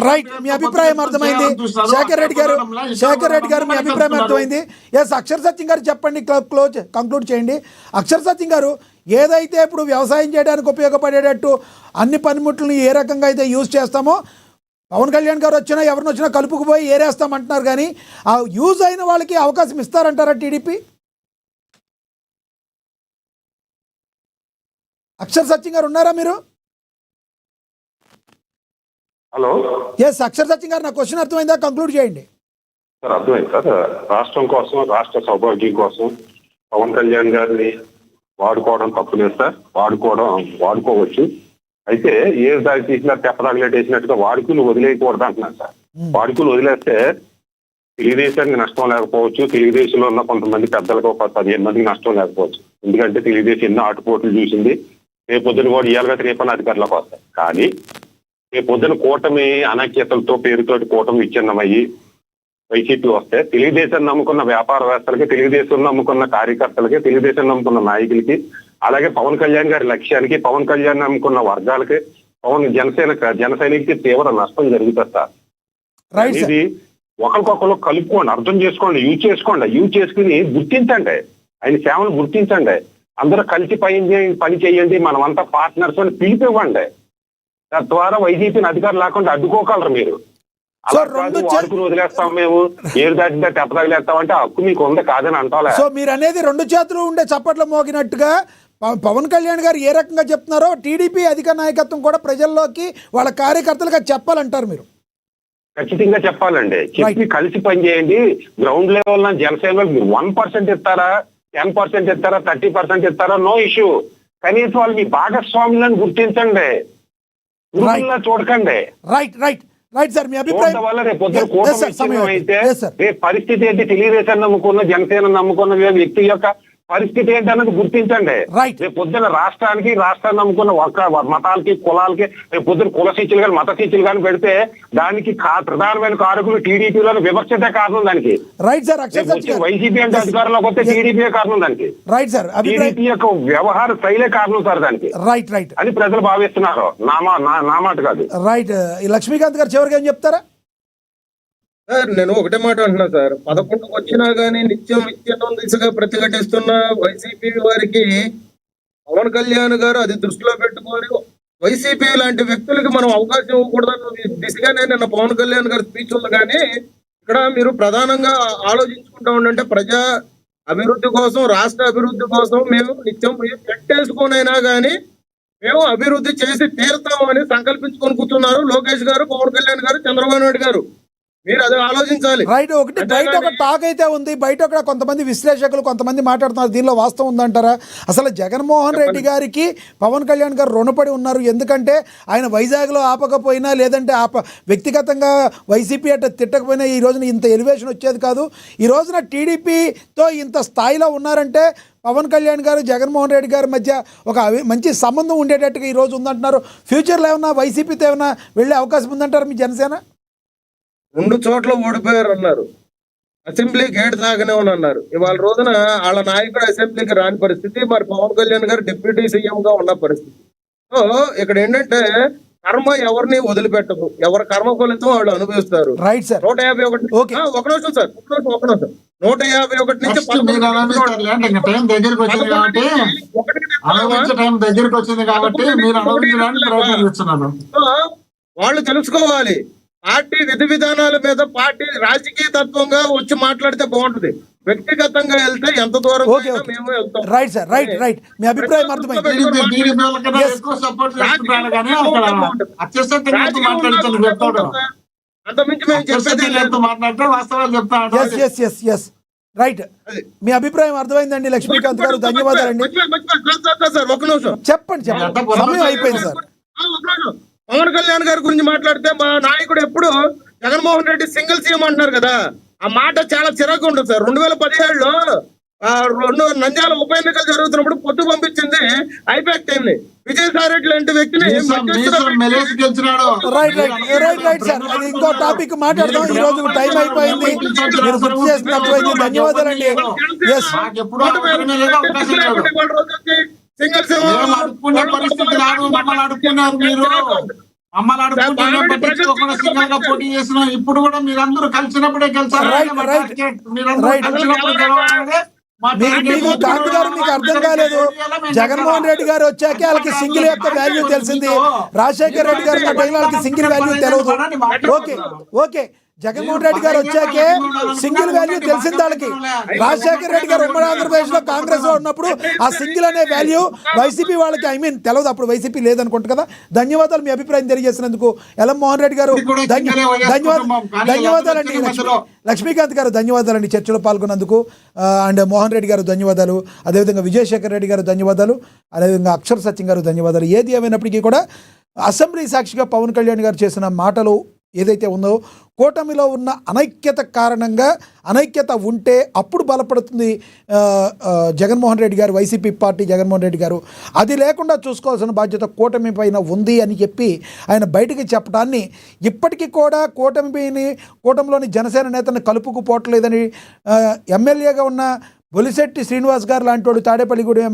Right, మీ అభిప్రాయం అర్థమైంది శేఖర్ రెడ్డి గారు మీ అభిప్రాయం అర్థమైంది. ఎస్, అక్షర్ సత్యం గారు చెప్పండి, కంక్లూడ్ చేయండి. అక్షర్ సత్యం గారు, ఏదైతే ఇప్పుడు వ్యవసాయం చేయడానికి ఉపయోగపడేటట్టు అన్ని పనిముట్లను ఏ రకంగా అయితే యూజ్ చేస్తామో, పవన్ కళ్యాణ్ గారు వచ్చినా ఎవరిని వచ్చినా కలుపుకుపోయి ఏరేస్తామంటున్నారు, కానీ ఆ యూజ్ అయిన వాళ్ళకి అవకాశం ఇస్తారంటారా టీడీపీ? అక్షర్ సత్యం గారు ఉన్నారా మీరు? హలో, ఎస్, అక్షర్ సత్యం గారు, నా క్వశ్చన్ అర్థమైందా? కంక్లూడ్ చేయండి. సార్ అర్థమైంది సార్. రాష్ట్రం కోసం, రాష్ట్ర సౌభాగ్యం కోసం పవన్ కళ్యాణ్ గారిని వాడుకోవడం తప్పులేదు సార్. వాడుకోవచ్చు. అయితే ఏ దారి తీసినా తెప్పదాగలేట్ వేసినట్టుగా వాడుకులు వదిలేయకూడదు అంటున్నారు సార్. వాడుకులు వదిలేస్తే తెలుగుదేశానికి నష్టం లేకపోవచ్చు, తెలుగుదేశంలో ఉన్న కొంతమంది పెద్దలకు 15 మందికి నష్టం లేకపోవచ్చు. ఎందుకంటే తెలుగుదేశం ఎన్నో ఆటుపోట్లు చూసింది. రేపొద్దున కూడా ఇయ్యాలిగా రేపన్న అధికారులకు వస్తాయి. కానీ రేపొద్దున కూటమి అనైక్యతలతో పేరుతోటి కూటమి విచ్ఛిన్నమయ్యి వైసీపీ వస్తే తెలుగుదేశం నమ్ముకున్న వ్యాపారవేత్తలకి, తెలుగుదేశం నమ్ముకున్న కార్యకర్తలకి, తెలుగుదేశం నమ్ముకున్న నాయకులకి, అలాగే పవన్ కళ్యాణ్ గారి లక్ష్యానికి, పవన్ కళ్యాణ్ నమ్ముకున్న వర్గాలకి, జన సైనికులకి తీవ్ర నష్టం జరుగుతుంది సార్. ఇది ఒకరికొకరు కలుపుకోండి, అర్థం చేసుకోండి, యూజ్ చేసుకుని గుర్తించండి, ఆయన సేవలు గుర్తించండి, అందరూ కలిసి పని చేయండి, మనమంతా పార్ట్నర్స్ అని పిలిపివ్వండి. తద్వారా వైసీపీని అధికారం లేకుండా అడ్డుకోగలరు మీరు. అలా కాదు వాడుకుని వదిలేస్తాం, మేము ఏడు దాటిదా తెప్పదగిలేస్తామంటే హక్కు మీకు ఉంది, కాదని అంటారా? సో మీరు అనేది రెండు చేతులు ఉండే చప్పట్లు మోగినట్టుగా పవన్ కళ్యాణ్ గారు ఏ రకంగా చెప్తున్నారో టీడీపీ అధిక నాయకత్వం కూడా ప్రజల్లోకి వాళ్ళ కార్యకర్తలుగా చెప్పాలంటారు మీరు? ఖచ్చితంగా చెప్పాలండి. చెప్పి కలిసి పనిచేయండి. గ్రౌండ్ లెవెల్ జనసేనలో 1% ఇస్తారా, 10% ఇస్తారా, 30% ఇస్తారా, నో ఇష్యూ. కనీసం వాళ్ళు మీ భాగస్వాములను గుర్తించండి, చూడకండి. రైట్ సార్, మీ అభిప్రాయం వల్ల రేపు అయితే రేపు పరిస్థితి ఏంటి, తెలుగుదేశం నమ్ముకున్న, జనసేన నమ్ముకున్న వ్యక్తి యొక్క పరిస్థితి ఏంటన్నది గుర్తించండి. రేపు పొద్దున రాష్ట్రాన్ని నమ్ముకున్న మతాలకి, కులాలకి రేపు పొద్దున కుల శిక్షలు కానీ మత శిక్షలు కానీ పెడితే దానికి ప్రధానమైన కారకులు టీడీపీలో వివక్షతే కారణం దానికి. రైట్ సార్, వైసీపీ అంటే అధికారంలోకి వస్తే టీడీపీ కారణం దానికి. రైట్ సార్, టీడీపీ యొక్క వ్యవహార శైలే కారణం సార్ దానికి. రైట్ అని ప్రజలు భావిస్తున్నారు, నా మాట కాదు. రైట్, లక్ష్మీకాంత్ గారు చివరికి ఏం చెప్తారా? సార్ నేను ఒకటే మాట అంటున్నా సార్, 11కు వచ్చినా గానీ నిత్యం విచ్ఛిన్నం దిశగా ప్రతిఘటిస్తున్న వైసీపీ వారికి పవన్ కళ్యాణ్ గారు అది దృష్టిలో పెట్టుకొని వైసీపీ లాంటి వ్యక్తులకి మనం అవకాశం ఇవ్వకూడదన్న దిశగానే నిన్న పవన్ కళ్యాణ్ గారి స్పీచ్ ఉంది. కానీ ఇక్కడ మీరు ప్రధానంగా ఆలోచించుకుంటా ఉండంటే ప్రజా అభివృద్ధి కోసం, రాష్ట్ర అభివృద్ధి కోసం మేము నిత్యం పెట్టేసుకోనైనా కానీ మేము అభివృద్ధి చేసి తీరుతామని సంకల్పించుకొని కూర్చున్నారు లోకేష్ గారు, పవన్ కళ్యాణ్ గారు, చంద్రబాబు నాయుడు గారు. మీరు అదే ఆలోచించాలి. రైట్, ఒకటి బయట ఒక టాక్ అయితే ఉంది, బయట ఒక కొంతమంది విశ్లేషకులు కొంతమంది మాట్లాడుతున్నారు, దీనిలో వాస్తవం ఉందంటారా? అసలు జగన్మోహన్ రెడ్డి గారికి పవన్ కళ్యాణ్ గారు రుణపడి ఉన్నారు. ఎందుకంటే ఆయన వైజాగ్లో ఆపకపోయినా, లేదంటే వ్యక్తిగతంగా వైసీపీ అట్ట తిట్టకపోయినా ఈ రోజున ఇంత ఎలివేషన్ వచ్చేది కాదు. ఈ రోజున టీడీపీతో ఇంత స్థాయిలో ఉన్నారంటే పవన్ కళ్యాణ్ గారు, జగన్మోహన్ రెడ్డి గారి మధ్య ఒక మంచి సంబంధం ఉండేటట్టుగా ఈరోజు ఉందంటున్నారు. ఫ్యూచర్లో ఏమన్నా వైసీపీతో ఏమైనా వెళ్ళే అవకాశం ఉందంటారు మీ జనసేన? 2 చోట్ల ఓడిపోయారు అన్నారు, అసెంబ్లీ గేట్ తాగనే అన్నారు. ఇవాళ రోజున వాళ్ళ నాయకుడు అసెంబ్లీకి రాని పరిస్థితి, మరి పవన్ కళ్యాణ్ గారు డిప్యూటీ సీఎం గా ఉన్న పరిస్థితి. సో ఇక్కడ ఏంటంటే కర్మ ఎవరిని వదిలిపెట్టదు, ఎవరి కర్మ ఫలితం వాళ్ళు అనుభవిస్తారు. 151 ఒక నిమిషం సార్, 151 నుంచి వాళ్ళు తెలుసుకోవాలి. పార్టీ విధి విధానాల మీద పార్టీ రాజకీయ తత్వంగా వచ్చి మాట్లాడితే బాగుంటది. వ్యక్తిగతంగా వెళ్తే ఎంత దూరం మేము వెళ్తాం. రైట్ సార్, రైట్, మీ అభిప్రాయం అర్థమైంది. అంతమించి మేము చెప్పేది రైట్, మీ అభిప్రాయం అర్థమైందండి లక్ష్మీకాంత్ గారు, ధన్యవాదాలండి. సార్ ఒక నిమిషం చెప్పండి, సమయం అయిపోయింది సార్. పవన్ కళ్యాణ్ గారి గురించి మాట్లాడితే మా నాయకుడు ఎప్పుడు జగన్మోహన్ రెడ్డి సింగిల్ సీఎం అంటున్నారు కదా, ఆ మాట చాలా చిరాకు ఉంటుంది సార్. 2017లో నంద్యాల ఉప ఎన్నికలు జరుగుతున్నప్పుడు పొత్తు పంపించింది ఐపాక్ టైం ని, విజయసాయి రెడ్డి లాంటి వ్యక్తిని. రైట్ సార్, అది ఇంకో టాపిక్ మాట్లాడదాం. ఈ రోజు టైం అయిపోయింది, మీరు గుర్తు చేసినట్టు ధన్యవాదాలండి. సింగిల్ సీఎం పరిస్థితి రాదు, మమ్మల్ని అడుక్కున్నారు మీరు. కూటమిలో పట్టించుకోకుండా సింగల్ గా పోటీ చేస్తున్నాం. ఇప్పుడు కూడా మీరందరూ కలిసినప్పుడే గెలిచారు. మీరందరూ కలిసినప్పుడు గెలవాలనేదే మా మీకు కాంతి గారు మీకు అర్థం కాలేదు. జగన్మోహన్ రెడ్డి గారు వచ్చాకే వాళ్ళకి సింగిల్ యొక్క వాల్యూ తెలిసింది. రాజశేఖర్ రెడ్డి గారు ఉన్న టైంలో వాళ్ళకి సింగిల్ వాల్యూ తెలియదు. ఓకే ఓకే జగన్మోహన్ రెడ్డి గారు వచ్చాకే సింగిల్ వాల్యూ తెలిసింది వాళ్ళకి. రాజశేఖర్ రెడ్డి గారు ఉమ్మడి ఆంధ్రప్రదేశ్ లో కాంగ్రెస్ లో ఉన్నప్పుడు ఆ సింగిల్ అనే వాల్యూ వైసీపీ వాళ్ళకి తెలియదు. అప్పుడు వైసీపీ లేదనుకుంటు కదా. ధన్యవాదాలు మీ అభిప్రాయం తెలియజేసినందుకు ఎల్ మోహన్ రెడ్డి గారు. ధన్యవాదాలండి లక్ష్మీకాంత్ గారు, ధన్యవాదాలండి చర్చలో పాల్గొన్నందుకు. అండ్ మోహన్ రెడ్డి గారు ధన్యవాదాలు. అదేవిధంగా విజయశేఖర్ రెడ్డి గారు ధన్యవాదాలు. అదేవిధంగా అక్షర్ సత్యం గారు ధన్యవాదాలు. ఏది ఏమైనప్పటికీ కూడా అసెంబ్లీ సాక్షిగా పవన్ కళ్యాణ్ గారు చేసిన మాటలు ఏదైతే ఉందో, కూటమిలో ఉన్న అనైక్యత కారణంగా, అనైక్యత ఉంటే అప్పుడు బలపడుతుంది జగన్మోహన్ రెడ్డి గారు, వైసీపీ పార్టీ జగన్మోహన్ రెడ్డి గారు. అది లేకుండా చూసుకోవాల్సిన బాధ్యత కూటమి పైన ఉంది అని చెప్పి ఆయన బయటికి చెప్పడాన్ని, ఇప్పటికీ కూడా కూటమిలోని జనసేన నేతను కలుపుకుపోవట్లేదని ఎమ్మెల్యేగా ఉన్న బొలిశెట్టి శ్రీనివాస్ గారు లాంటి వాడు తాడేపల్లిగూడెం